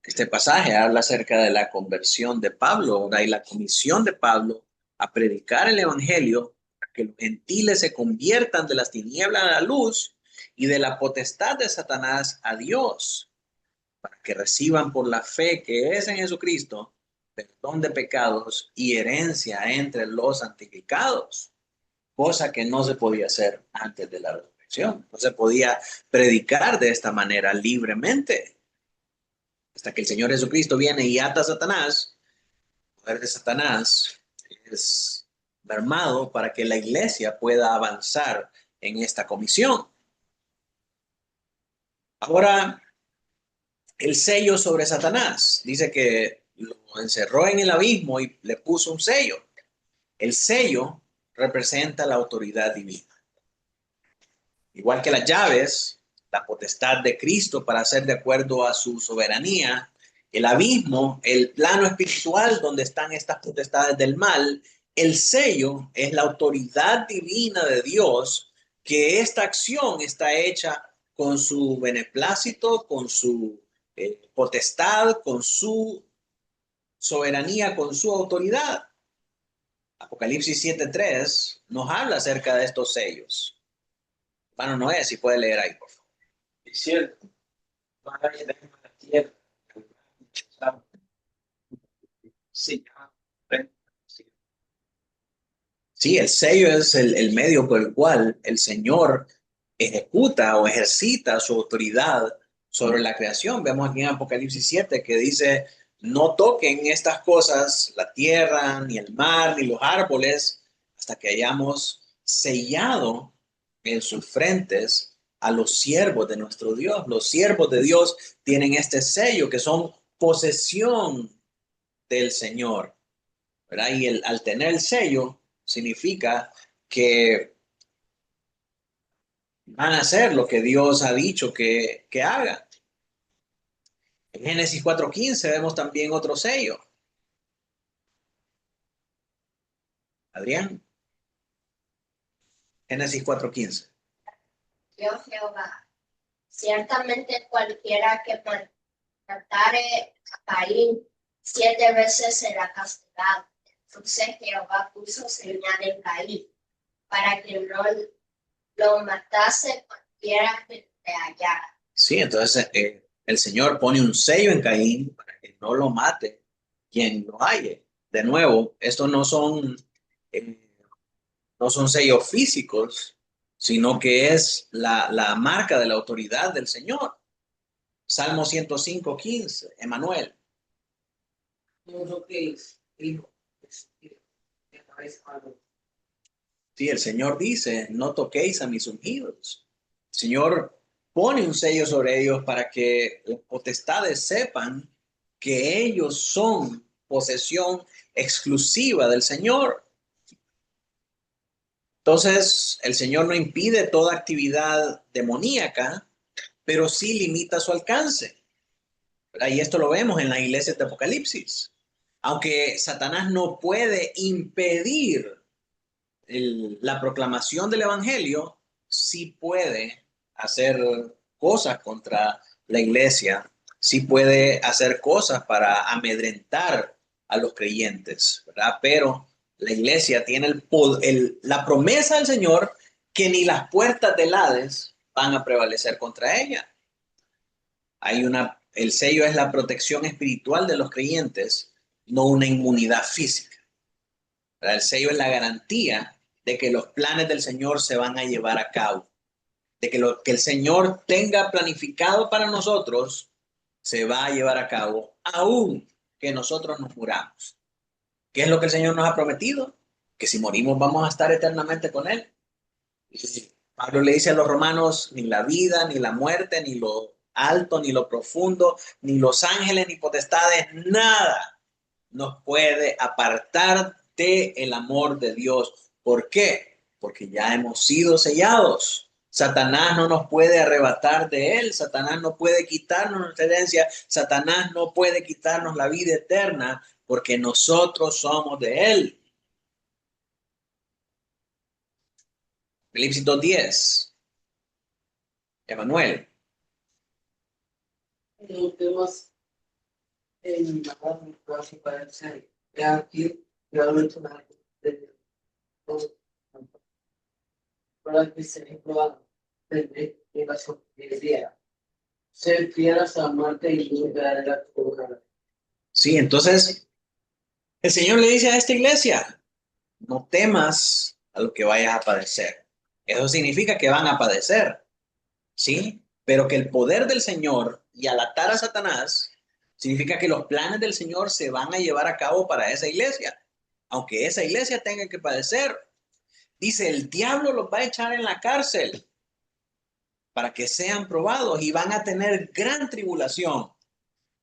Este pasaje habla acerca de la conversión de Pablo y la comisión de Pablo a predicar el evangelio para que los gentiles se conviertan de las tinieblas a la luz y de la potestad de Satanás a Dios, para que reciban por la fe que es en Jesucristo perdón de pecados y herencia entre los santificados, cosa que no se podía hacer antes de la resurrección. No se podía predicar de esta manera libremente. Hasta que el Señor Jesucristo viene y ata a Satanás, el poder de Satanás es mermado para que la iglesia pueda avanzar en esta comisión. Ahora, el sello sobre Satanás. Dice que lo encerró en el abismo y le puso un sello. El sello representa la autoridad divina. Igual que las llaves, la potestad de Cristo para hacer de acuerdo a su soberanía, el abismo, el plano espiritual donde están estas potestades del mal, el sello es la autoridad divina de Dios, que esta acción está hecha con su beneplácito, con su potestad, con su soberanía, con su autoridad. Apocalipsis 7:3 nos habla acerca de estos sellos. Hermano Noé, si puede leer ahí, por favor. Diciendo, no hay de la tierra, sí, Sí, el sello es el medio por el cual el Señor ejecuta o ejercita su autoridad sobre la creación. Vemos aquí en Apocalipsis 7 que dice, no toquen estas cosas, la tierra, ni el mar, ni los árboles, hasta que hayamos sellado en sus frentes a los siervos de nuestro Dios. Los siervos de Dios tienen este sello que son posesión del Señor, ¿verdad? Y al tener el sello significa que van a hacer lo que Dios ha dicho que hagan. En Génesis 4:15 vemos también otro sello. Adrián. Génesis 4:15. Yo Jehová, ciertamente cualquiera que matare a Caín 7 veces será castigado. Entonces Jehová puso señal en Caín, para que no lo matase cualquiera que le hallara. Sí, entonces el Señor pone un sello en Caín para que no lo mate quien lo halle. De nuevo, estos eh, no son sellos físicos, sino que es la marca de la autoridad del Señor. Salmo 105:15, Emanuel. No lo que es, hijo, cuando Sí, el Señor dice, no toquéis a mis ungidos. El Señor pone un sello sobre ellos para que las potestades sepan que ellos son posesión exclusiva del Señor. Entonces, el Señor no impide toda actividad demoníaca, pero sí limita su alcance. ¿Verdad? Y esto lo vemos en las iglesias de Apocalipsis. Aunque Satanás no puede impedir la proclamación del evangelio, sí puede hacer cosas contra la iglesia, sí puede hacer cosas para amedrentar a los creyentes, ¿verdad? Pero la iglesia tiene la promesa del Señor que ni las puertas del Hades van a prevalecer contra ella. El sello es la protección espiritual de los creyentes, no una inmunidad física. ¿Verdad? El sello es la garantía de que los planes del Señor se van a llevar a cabo, de que lo que el Señor tenga planificado para nosotros se va a llevar a cabo, aún que nosotros nos muramos. ¿Qué es lo que el Señor nos ha prometido? Que si morimos vamos a estar eternamente con Él. Y Pablo le dice a los romanos, ni la vida, ni la muerte, ni lo alto, ni lo profundo, ni los ángeles, ni potestades, nada nos puede apartar del amor de Dios. ¿Por qué? Porque ya hemos sido sellados. Satanás no nos puede arrebatar de él. Satanás no puede quitarnos nuestra herencia. Satanás no puede quitarnos la vida eterna porque nosotros somos de él. Filipenses 2:10. Emanuel. los temas en la clase para ser ya aquí realmente una de para que se prueba de la sociedad ser fieles a muerte y nunca de la cura. Sí, entonces el Señor le dice a esta iglesia, no temas a lo que vayas a padecer. Eso significa que van a padecer, ¿sí? Pero que el poder del Señor y al atar a Satanás significa que los planes del Señor se van a llevar a cabo para esa iglesia, aunque esa iglesia tenga que padecer. Dice, el diablo los va a echar en la cárcel para que sean probados y van a tener gran tribulación.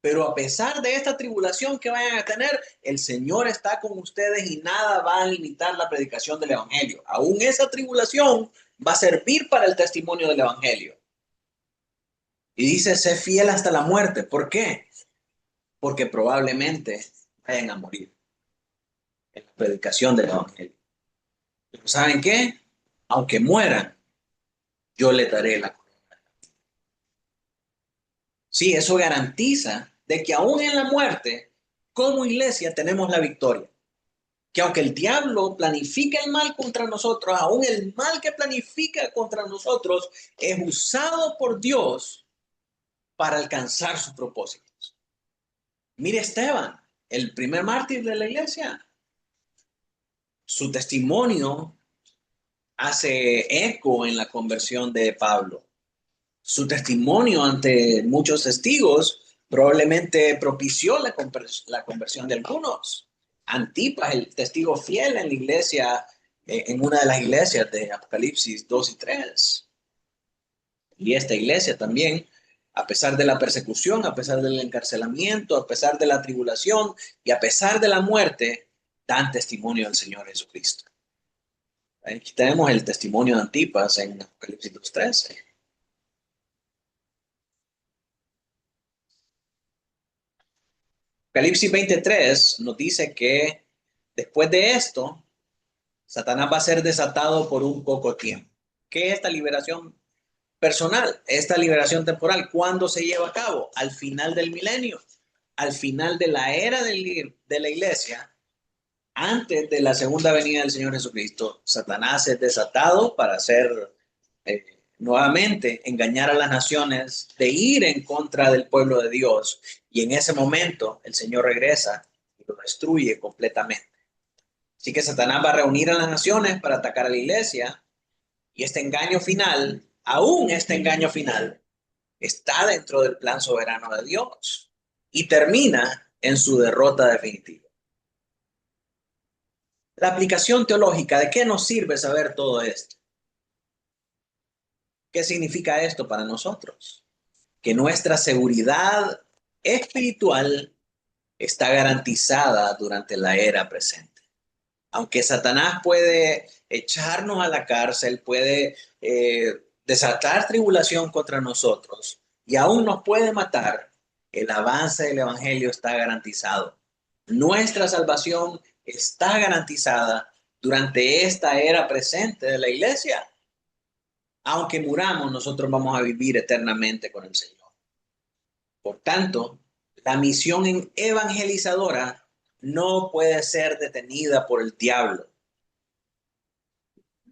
Pero a pesar de esta tribulación que vayan a tener, el Señor está con ustedes y nada va a limitar la predicación del Evangelio. Aún esa tribulación va a servir para el testimonio del Evangelio. Y dice, sé fiel hasta la muerte. ¿Por qué? Porque probablemente vayan a morir en la predicación del Evangelio. Pero ¿saben qué? Aunque mueran, yo les daré la corona. Sí, eso garantiza de que aún en la muerte, como iglesia, tenemos la victoria. Que aunque el diablo planifica el mal contra nosotros, aún el mal que planifica contra nosotros es usado por Dios para alcanzar sus propósitos. Mire Esteban, el primer mártir de la iglesia. Su testimonio hace eco en la conversión de Pablo. Su testimonio ante muchos testigos probablemente propició la conversión de algunos. Antipas, el testigo fiel en la iglesia, en una de las iglesias de Apocalipsis 2 y 3. Y esta iglesia también, a pesar de la persecución, a pesar del encarcelamiento, a pesar de la tribulación y a pesar de la muerte, dan testimonio del Señor Jesucristo. Aquí tenemos el testimonio de Antipas en Apocalipsis 2:13. Apocalipsis 23 nos dice que después de esto, Satanás va a ser desatado por un poco tiempo. ¿Qué es esta liberación personal? Esta liberación temporal, ¿cuándo se lleva a cabo? Al final del milenio. al final de la era de la iglesia, antes de la segunda venida del Señor Jesucristo, Satanás es desatado para hacer nuevamente engañar a las naciones, de ir en contra del pueblo de Dios. Y en ese momento el Señor regresa y lo destruye completamente. Así que Satanás va a reunir a las naciones para atacar a la iglesia. Y este engaño final, aún este engaño final, está dentro del plan soberano de Dios y termina en su derrota definitiva. La aplicación teológica, ¿de qué nos sirve saber todo esto? ¿Qué significa esto para nosotros? Que nuestra seguridad espiritual está garantizada durante la era presente. Aunque Satanás puede echarnos a la cárcel, puede desatar tribulación contra nosotros y aún nos puede matar, el avance del evangelio está garantizado. Nuestra salvación está garantizada durante esta era presente de la iglesia. Aunque muramos, nosotros vamos a vivir eternamente con el Señor. Por tanto, la misión evangelizadora no puede ser detenida por el diablo.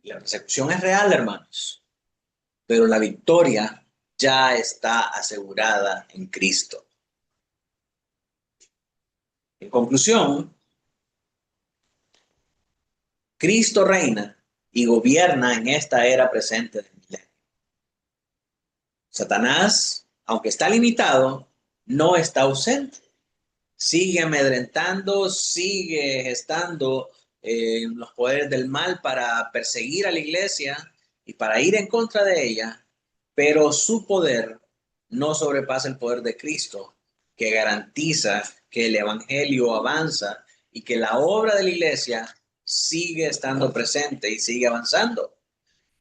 La persecución es real, hermanos, pero la victoria ya está asegurada en Cristo. En conclusión, Cristo reina y gobierna en esta era presente del milenio. Satanás, aunque está limitado, no está ausente. Sigue amedrentando, sigue gestando los poderes del mal para perseguir a la iglesia y para ir en contra de ella, pero su poder no sobrepasa el poder de Cristo, que garantiza que el evangelio avanza y que la obra de la iglesia sigue estando presente y sigue avanzando.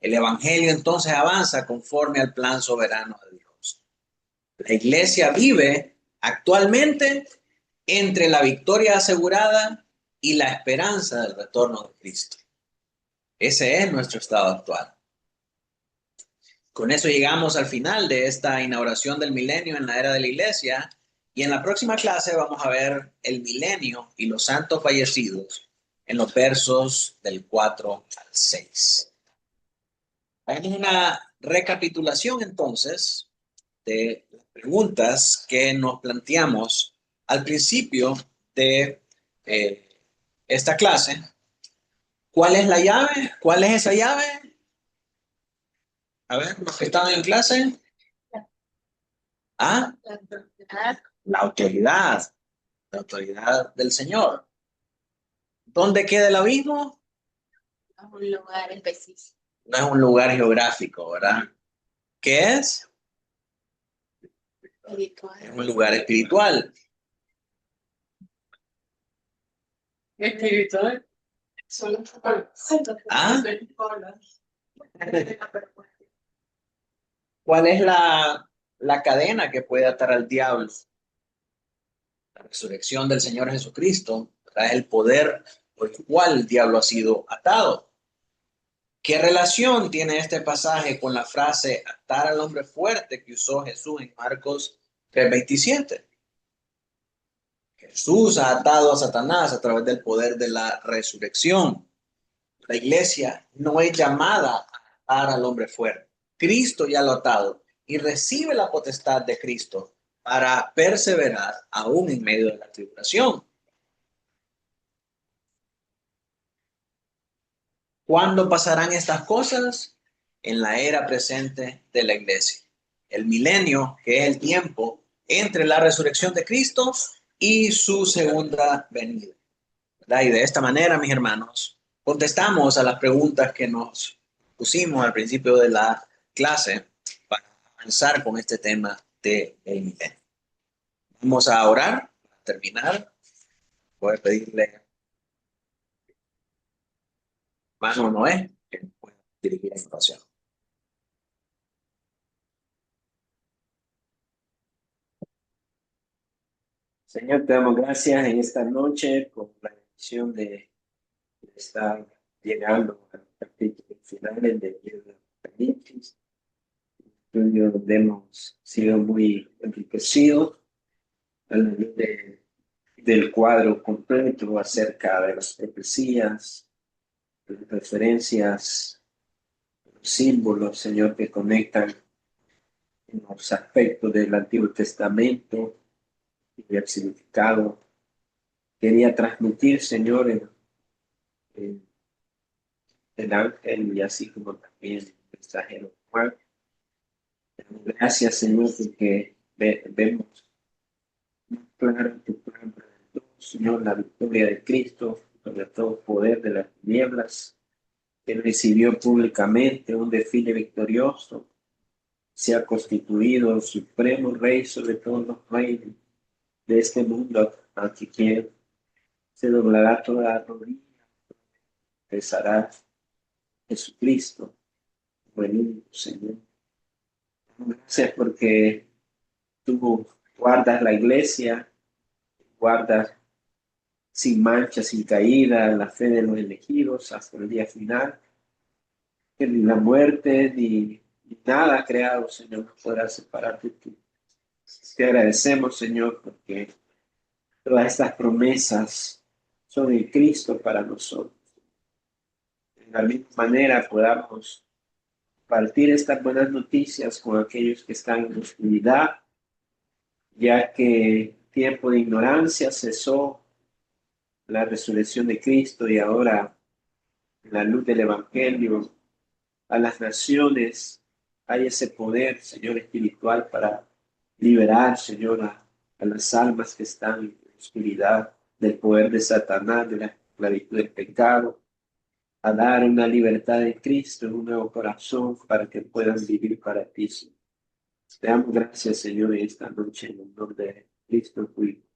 El evangelio entonces avanza conforme al plan soberano de Dios. La iglesia vive actualmente entre la victoria asegurada y la esperanza del retorno de Cristo. Ese es nuestro estado actual. Con eso llegamos al final de esta inauguración del milenio en la era de la iglesia, y en la próxima clase vamos a ver el milenio y los santos fallecidos en los versos del 4 al 6. Hagamos una recapitulación entonces de las preguntas que nos planteamos al principio de esta clase. ¿Cuál es la llave? ¿Cuál es esa llave? A ver, los que estaban en clase. ¿Ah? La autoridad. La autoridad del Señor. ¿Dónde queda el abismo? Un lugar específico. No es un lugar geográfico, ¿verdad? ¿Qué es? Es un lugar espiritual. Espiritual. ¿Ah? ¿Cuál es la cadena que puede atar al diablo? La resurrección del Señor Jesucristo trae el poder por el cual el diablo ha sido atado. ¿Qué relación tiene este pasaje con la frase atar al hombre fuerte que usó Jesús en Marcos 3:27? Jesús ha atado a Satanás a través del poder de la resurrección. La iglesia no es llamada a atar al hombre fuerte. Cristo ya lo ha atado y recibe la potestad de Cristo para perseverar aún en medio de la tribulación. ¿Cuándo pasarán estas cosas? En la era presente de la iglesia. El milenio, que es el tiempo entre la resurrección de Cristo y su segunda venida. ¿Verdad? Y de esta manera, mis hermanos, contestamos a las preguntas que nos pusimos al principio de la clase para avanzar con este tema del milenio. Vamos a orar para terminar. Voy a pedirle hermano Noé que pueda dirigir la información. Señor, te damos gracias en esta noche por la bendición de estar llegando al capítulo final del libro de Apocalipsis, donde hemos sido muy enriquecidos a la luz del cuadro completo acerca de las profecías, las referencias, los símbolos, Señor, que conectan los aspectos del Antiguo Testamento y el significado. Quería transmitir, Señor, el ángel y así como también el mensajero Juan. Gracias, Señor, porque vemos claro en tu palabra, Señor, la victoria de Cristo sobre todo poder de las tinieblas, que recibió públicamente un desfile victorioso, se ha constituido supremo rey sobre todos los reinos de este mundo, ante quien se doblará toda rodilla, besará Jesucristo, el único Señor. Gracias porque tú guardas la iglesia, guardas sin mancha, sin caída, la fe de los elegidos hasta el día final. Que ni la muerte ni nada creado, Señor, nos podrá separar de ti. Te agradecemos, Señor, porque todas estas promesas son en Cristo para nosotros. De la misma manera podamos partir estas buenas noticias con aquellos que están en oscuridad, ya que tiempo de ignorancia cesó la resurrección de Cristo y ahora en la luz del Evangelio a las naciones hay ese poder, Señor, espiritual para liberar, Señor, a las almas que están en la oscuridad del poder de Satanás, de la esclavitud del pecado, a dar una libertad en Cristo, un nuevo corazón para que puedan vivir para ti. Te damos gracias, Señor, en esta noche en el nombre de Cristo, tu Hijo.